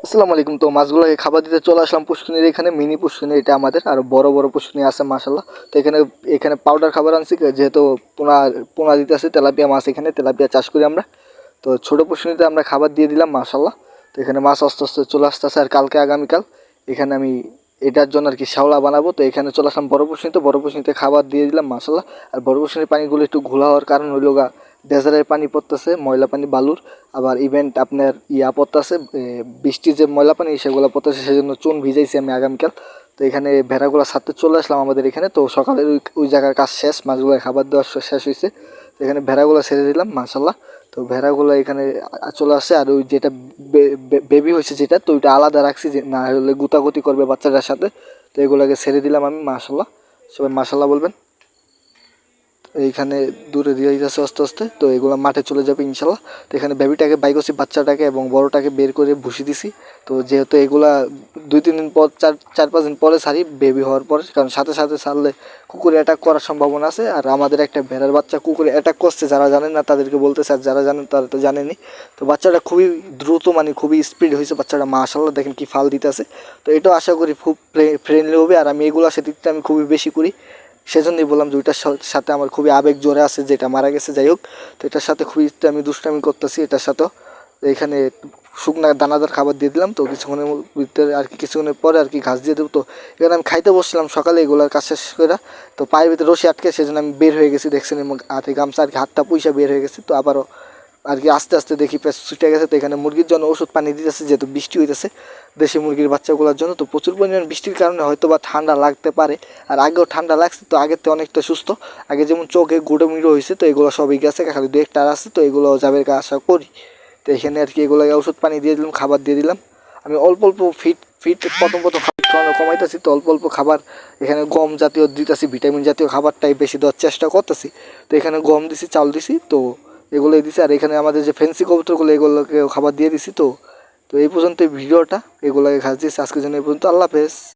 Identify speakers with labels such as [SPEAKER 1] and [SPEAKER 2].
[SPEAKER 1] আসসালামু আলাইকুম। তো মাছগুলোকে খাবার দিতে চলে আসলাম পুষ্কিনির এখানে, মিনি পুষ্কিনি এটা আমাদের, আর বড় বড় পুষ্কিনি আছে মাশাল্লাহ। তো এখানে এখানে পাউডার খাবার আনছি, যেহেতু পোনা পোনা দিতে আছে, তেলাপিয়া মাছ, এখানে তেলাপিয়া চাষ করি আমরা। তো ছোটো পুষ্কিনিতে আমরা খাবার দিয়ে দিলাম মাশাল্লাহ। তো এখানে মাছ আস্তে আস্তে চলে আসতেছে, আর কালকে আগামীকাল এখানে আমি এটার জন্য আর কি শ্যাওলা বানাবো। তো এখানে চলে আসলাম বড় পুষ্কিনিতে খাবার দিয়ে দিলাম মাশাল্লাহ। আর বড় পুষ্কিনির পানিগুলো একটু ঘোলা হওয়ার কারণ হইল গা, ডেজারের পানি পড়তেছে, ময়লা পানি বালুর, আবার ইভেন্ট আপনার ইয়া পড়তেছে, বৃষ্টির যে ময়লা পানি সেগুলো পড়তেছে, সেজন্য চুন ভিজাইছি আমি আগামীকাল। তো এখানে ভেড়াগুলো সাথে চলে আসলাম আমাদের এখানে। তো সকালের ওই জায়গার কাজ শেষ, মাছগুলো খাবার দেওয়া শেষ হয়েছে। তো এখানে ভেড়াগুলো ছেড়ে দিলাম মাশাল্লাহ। তো ভেড়াগুলো এখানে চলে আসছে, আর ওই যেটা বেবি হয়েছে যেটা, তো ওইটা আলাদা রাখছি, যে না হলে গুতাগুতি করবে বাচ্চাটার সাথে। তো এগুলোকে ছেড়ে দিলাম আমি মাশাল্লাহ। সবাই মাশাল্লাহ বলবেন। এইখানে দূরে দিয়ে যাচ্ছে আস্তে আস্তে। তো এগুলো মাঠে চলে যাবে ইনশাল্লাহ। তো এখানে বেবিটাকে বাই করছি, বাচ্চাটাকে এবং বড়টাকে বের করে ভুসি দিছি। তো যেহেতু এগুলা 2-3 দিন পর, 4-5 দিন পরে ছাড়ি বেবি হওয়ার পরে, কারণ সাথে সাথে ছাড়লে কুকুরে অ্যাটাক করার সম্ভাবনা আছে। আর আমাদের একটা ভেড়ার বাচ্চা কুকুরে অ্যাটাক করছে, যারা জানেন না তাদেরকে বলতেছে, আর যারা জানেন তারা তো জানেনি। তো বাচ্চাটা খুবই দ্রুত, মানে খুবই স্পিড হয়েছে বাচ্চাটা মাশাল্লাহ, দেখেন কি ফাল দিতেছে। তো এটাও আশা করি খুব ফ্রেন্ডলি হবে। আর আমি এগুলোর সাথে আমি খুবই বেশি করি, সেজন্যই বললাম যে ওইটার সাথে আমার খুবই আবেগ জোরে আছে, যেটা মারা গেছে যাই হোক। তো এটার সাথে খুবই আমি দুষ্টামি করতেছি এটার সাথেও। এখানে শুকনা দানাদার খাবার দিয়ে দিলাম। তো কিছুক্ষণের ভিতরে আর কি, কিছুক্ষণের পরে আর কি ঘাস দিয়ে দেবো। তো এখানে আমি খাইতে বসছিলাম সকালে, এগুলোর কাজ শেষ করে। তো পায়ের ভিতরে রশি আটকে, সেজন্য আমি বের হয়ে গেছি, দেখছেন, এবং হাতে গামছা আর কি, হাতটা পয়সা বের হয়ে গেছে। তো আবারও আর কি আস্তে আস্তে দেখি পেঁচ ছুটে গেছে। তো এখানে মুরগির জন্য ওষুধ পানি দিতেছে, যেহেতু বৃষ্টি হইতেছে দেশি মুরগির বাচ্চাগুলোর জন্য। তো প্রচুর পরিমাণ বৃষ্টির কারণে হয়তো বা ঠান্ডা লাগতে পারে, আর আগেও ঠান্ডা লাগছে। তো আগের থেকে অনেকটা সুস্থ, আগে যেমন চোখে গুঁড়ো মিড়ো হয়েছে, তো এগুলো সবই গেছে, খালি 2-1টা আছে। তো এগুলো যাবে আশা করি। তো এখানে আর কি এগুলোকে ওষুধ পানি দিয়ে দিলাম, খাবার দিয়ে দিলাম। আমি অল্প অল্প ফিট ফিট প্রথম প্রথম ফিট খাওয়ানো কমাইতেছি, তো অল্প অল্প খাবার এখানে গম জাতীয় দিতেছি, ভিটামিন জাতীয় খাবারটাই বেশি দেওয়ার চেষ্টা করতেছি। তো এখানে গম দিছি, চাল দিছি, তো এগুলোই দিছি। আর এখানে আমাদের যে ফেন্সি কবুতরগুলো, এগুলোকে খাবার দিয়ে দিছি। তো তো এই পর্যন্ত ভিডিওটা, এগুলোকে ঘাস দিয়েছি আজকের জন্য এই পর্যন্ত। আল্লাহ হাফেজ।